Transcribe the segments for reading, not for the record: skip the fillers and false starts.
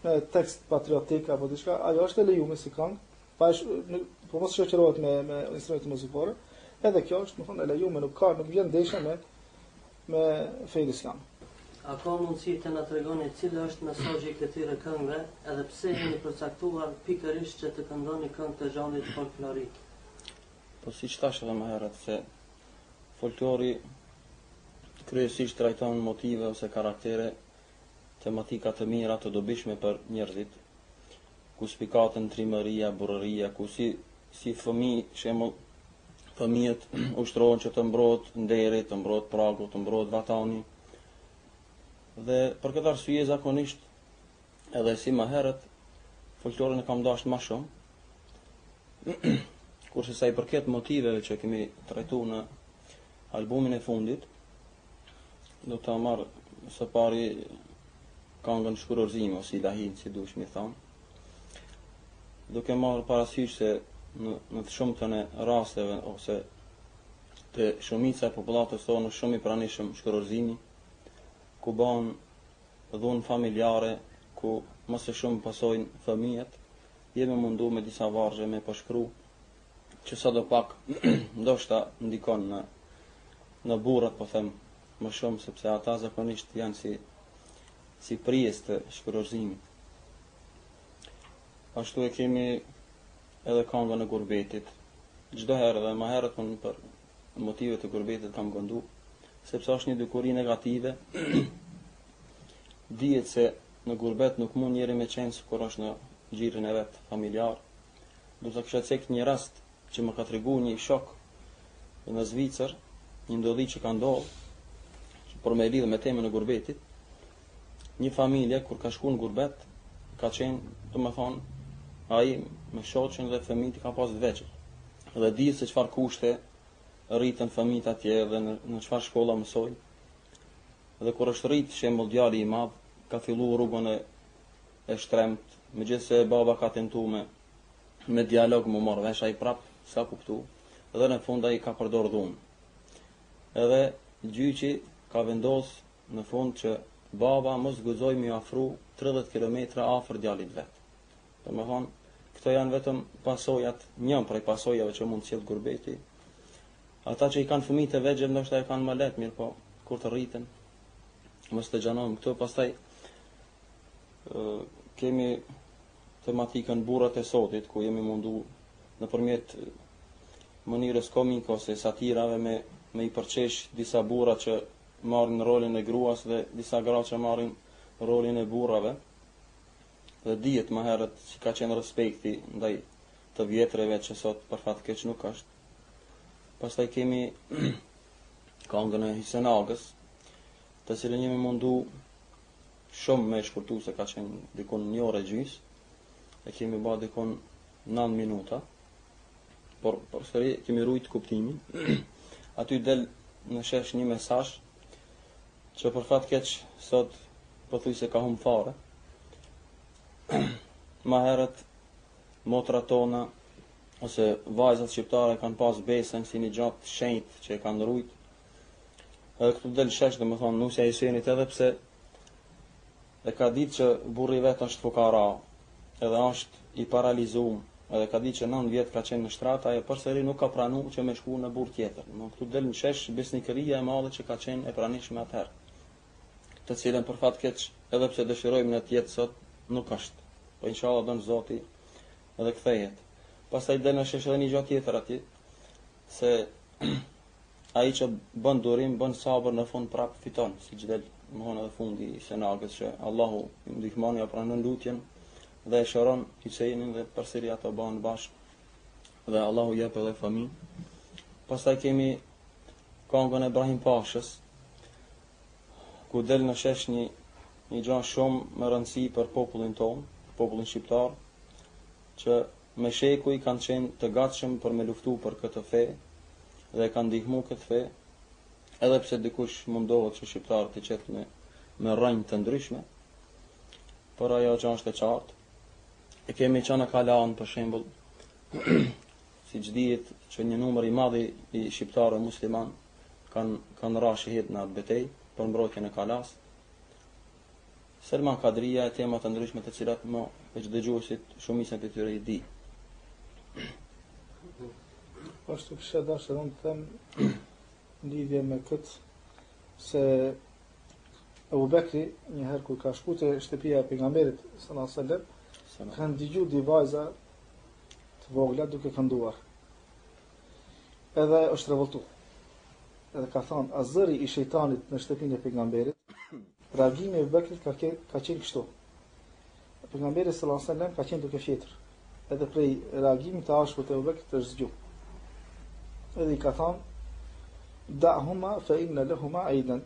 me tekst patriotik apo diçka, ajo është e lejuar si këngë, po mos shoqërohet me instrumente muzikore. Edhe kjo është, më thonë, e lejuar, nuk vjen ndeshje me fenë islam. A ka mundësi të na tregoni cila është mesazhi i këtyre këngëve, edhe pse jeni përcaktuar pikërisht që të këndoni këngë të zhanrit folklorik? Po siç thash edhe më herët se folklori kryesisht trajton motive ose karaktere, tematika të mira të dobishme për njerëzit, ku spikatën trimëria, burrëria, ku si fëmijët ushtrohen që të mbrohet nderi, të mbrohet pragu, të mbrohet vatani. Dhe për këtë arsye zakonisht edhe si më herët folklorin e kam dashur më shumë. Kurse sa i përket motiveve që kemi trajtuar në albumin e fundit, do ta marr së pari këngën Shkurorzimi ose Ilahin, si duhet mi thon. Duke marrë parasysh se në të shumtën e rasteve ose të shumica e popullatës tonë shumë i pranishëm Shkurorzimi, ku bën dhunë familjare, ku më së shumë pasojnë fëmijët, jemi mundu me disa vargje me përshkru, që sadopak ndoshta ndikon në burrat, po them më shumë, sepse ata zakonisht janë si prijes të shkurorzimit. Ashtu e kemi edhe këngën e gurbetit. Çdo herë dhe më herët unë për motivet e gurbetit kam gëndu, sepse është një dukuri negative. Dihet se në gurbet nuk mund njeri me qenë sikur është në xhirin e vet familjar. Do të kisha cek një rast që më ka tregu një shok në Zvicër, një ndodhi që ka ndodhur për me lidhë me temën e gurbetit. Një familje kur ka shkuar në gurbet ka qenë, domethënë, ai me shoqën dhe fëmijët ka pas të veçur. Dhe di se çfarë kushte rritën fëmijët atje dhe në çfarë shkolla mësojnë. Dhe kur është rrit shembull djali i madh, ka filluar rrugën e shtremt, megjithse baba ka tentuar me dialog më marr vesh ai prap, sa kuptu, dhe në fund ai ka përdor dhunë. Edhe gjyqi ka vendos në fund që baba mos guxoj me afru 30 kilometra afër djalit vet. Domethënë, këto janë vetëm pasojat, një prej pasojave që mund të sjellë gurbeti. Ata që i kanë fëmijë të vegjël ndoshta e kanë më lehtë, mirë, po kur të rriten mos të xhanojmë këto. Pastaj kemi tematikën burrat e sotit, ku jemi mundu nëpërmjet mënyrës komike ose satirave me i përqesh disa burra që marrin rolin e gruas dhe disa gra që marrin rolin e burrave. Dhe dihet më herët që ka qenë respekti ndaj të vjetrave që sot për fat keq nuk është. Pastaj kemi këngën e Hisenagës, të cilën jemi mundu shumë me shkurtu, se ka qenë dikon 1 orë e gjys, e kemi bërë dikon 9 minuta, por sëri kemi rujt kuptimin. Aty del në shesh një mesazh që për fat keq sot pothuajse ka humb fare. Ma herët motrat tona ose vajzat shqiptare kanë pas besën si një gjatë shenjt që e kanë rujt. Edhe këtu del shesh, domethënë nusja e Hisenit, edhe pse e ka ditë që burri vet është fukara, edhe është i paralizuar, edhe ka ditë që 9 vjet ka qenë në shtrat, ajo përsëri nuk ka pranuar që me shku në burr tjetër. Këtu del në shesh besnikëria e madhe që ka qenë e pranishme atëherë, të cilën për fat keq edhe pse dëshirojmë në të jetë sot nuk është. Po inshallah don Zoti edhe kthehet. Pastaj del në shesh edhe një gjë tjetër aty, se ai që bën durim, bën sabër, në fund prap fiton, siç del domthonë edhe fundi i Senagës, që Allahu i ndihmon, ja pranon lutjen dhe e shëron Hisenin dhe përsëri ato bëhen bashkë dhe Allahu jep edhe fëmijë. Pastaj kemi këngën e Ibrahim Pashës, ku del në shesh një gjë shumë me rëndësi për popullin tonë, popullin shqiptar, që me sheku i kanë qenë të gatshëm për me luftu për këtë fe dhe kanë ndihmu këtë fe, edhe pse dikush mundohet që shqiptarët të qetë me rrënjë të ndryshme, por ajo që është e qartë. E kemi Çana Kalan për shembull, siç dihet që një numër i madh i shqiptarëve musliman kanë rrahë shahid në atë betejë për mbrojtjen e Kalas. Selman Kadria e tema të ndryshme të cilat më veç dëgjuesit shumicën për tyre i di. Ashtu kisha dashur të them në lidhje me këtë se Abu Bekri njëherë kur ka shku te shtëpia e pejgamberit sallallahu alaihi wasallam kanë dëgjuar dy vajza të vogla duke kënduar. Edhe është revoltu. Edhe ka thonë, a zëri i shejtanit në shtëpinë e pejgamberit, reagimi i Abu Bekrit ka qenë kështu. Pejgamberi sallallahu alaihi wasallam ka qenë duke fjetër. Edhe prej reagimit të ashpërt të Abu Bekrit është zgju. Edhe i ka thonë, da'huma fa inna lahuma aidan.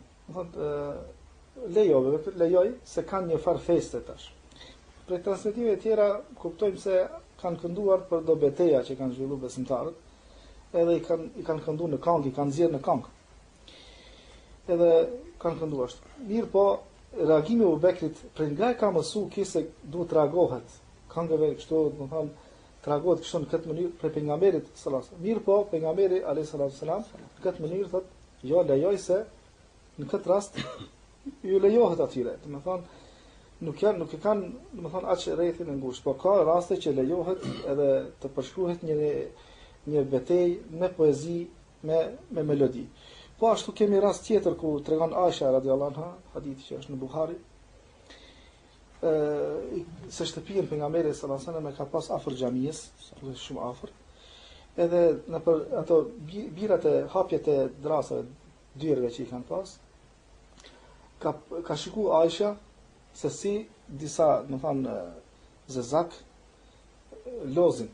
Lejoj se kanë një farë feste tash. Prej transmetimeve tjera kuptojmë se kanë kënduar për do beteja që kanë zhvilluar besimtarët, edhe i kanë kënduar në këngë, i kanë nxjerrë në këngë. Edhe kanë kënduar ashtu. Mirë po, reagimi i Abu Bekrit prej nga e ka mësuar kise duhet të reagohet. Këngëve kështu, do të thonë, të reagohet kështu në këtë mënyrë prej pejgamberit sallallahu alajhi wasallam. Mirë po, pejgamberi alayhi salatu wasalam në këtë mënyrë thotë, jo lejoj se në këtë rast ju lejohet atyre. Do të thonë nuk e kanë, do të thonë, aq rrethin e ngushtë, por ka raste që lejohet edhe të përshkruhet një betejë me poezi, me melodi. Po ashtu kemi rast tjetër ku tregon Aisha radhiyallahu anha, hadithi që është në Buhari, se shtëpinë pejgamberit sallallahu alajhi wasallam ka pas afër xhamisë, shumë afër. Edhe në për ato birat e hapjet e drasave, dyrëve që i kanë pas, ka shikuar Aisha se si disa, më thonë, zezak lozin,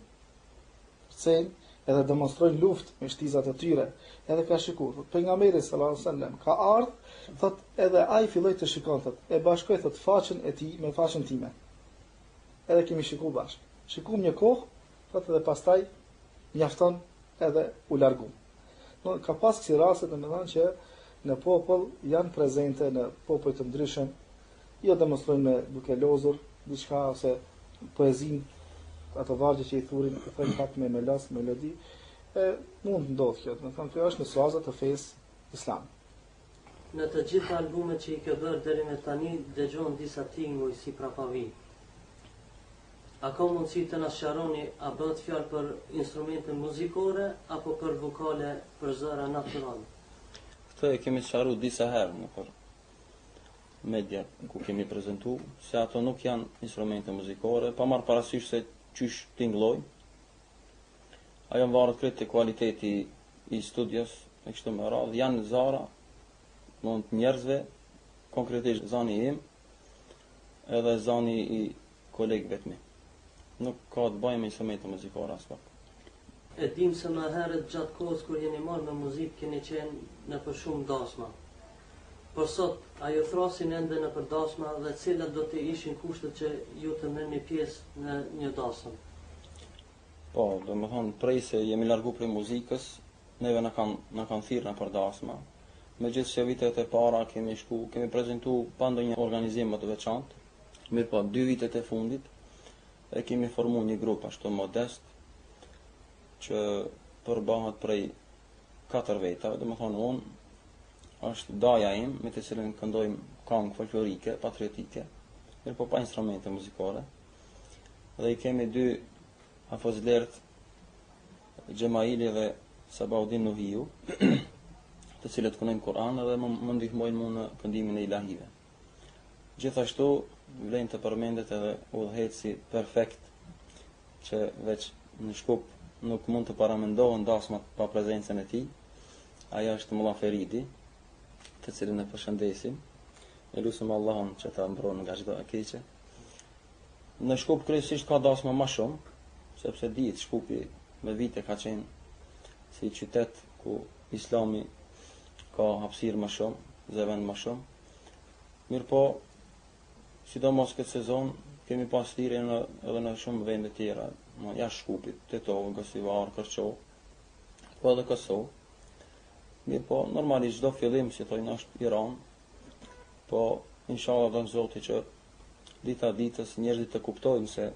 përcejnë, edhe demonstrojnë luftë me shtizat e tyre, edhe ka shikuar. Pejgamberi sallallahu alajhi wasallam ka ardhur, thot edhe ai filloi të shikon, thot, e bashkoi thot faqen e tij me faqen time. Edhe kemi shikuar bashkë. Shikuam një kohë, thot edhe pastaj mjafton edhe u largu. No, ka pas kësi raste, domethënë që në popull janë prezente në popull të ndryshëm, jo demonstrojnë me duke lozur diçka ose poezin, ato vargje që i thurin, të thënë pak me melos, melodi, mund të ndodhë kjo, domethënë kjo është në suazat të fesë islam. Në të gjitha albumet që i ke bërë deri me tani, dëgjon disa tinguj si prapavi. A ka mundësi të na sqaroni, a bëhet fjalë për instrumente muzikore apo për vokale për zëra natyrale? Këtë e kemi sqaruar disa herë në për media ku kemi prezantuar se ato nuk janë instrumente muzikore, pa marrë parasysh se qysh tingëlloj. Ajo varet krejt te kualiteti i studios e kështu me radhë, janë zara mund njerëzve, konkretisht zani im edhe zani i kolegëve të mi. Nuk ka të bëjë me instrumente muzikore as pak. E dim se më herët gjatë kohës kur jeni marrë me muzikë keni qenë në për shumë dasma. Por sot, a ju thrasin ende në për dasma dhe cilat do të ishin kushtet që ju të merrni pjesë në një dasëm? Po, do më thonë, prej se jemi largu prej muzikës, neve na kanë thirrë në për dasma. Megjithëse vitet e para kemi prezentuar pa ndonjë organizim më të veçantë. Mirë po, 2 vitet e fundit e kemi formuar një grup ashtu modest që përbahet prej 4 vetave, do më thonë unë, është daja im, me të cilën këndojmë këngë folklorike, patriotike, mirë po pa instrumente muzikore. Dhe i kemi 2 hafozlerët, Gjemaili dhe Sabaudin Nuhiu, të cilët këndojnë Kur'an dhe më ndihmojnë mu në këndimin e ilahive. Gjithashtu, vlen të përmendet edhe udhëheci perfekt, që veç në Shkup nuk mund të paramendohen dasmat pa prezencën e tij. Ajo është Mullah Feridi, të cilin e përshëndesim, e lutem Allahun që ta mbron nga çdo e keqe. Në Shkup kryesisht ka dasma më shumë, sepse dihet Shkupi me vite ka qenë si qytet ku Islami ka hapësirë më shumë, zëvend më shumë. Mirë po, sidomos këtë sezon kemi pas thirrje edhe në shumë vende tjera, jashtë Shkupit, Tetovë, Gosivar, Kërçov, po edhe Kosovë. Mirë po, normalisht çdo fillim, si thojnë, është Iran, po inshallah do Zoti që dita ditës njerëzit të kuptojnë se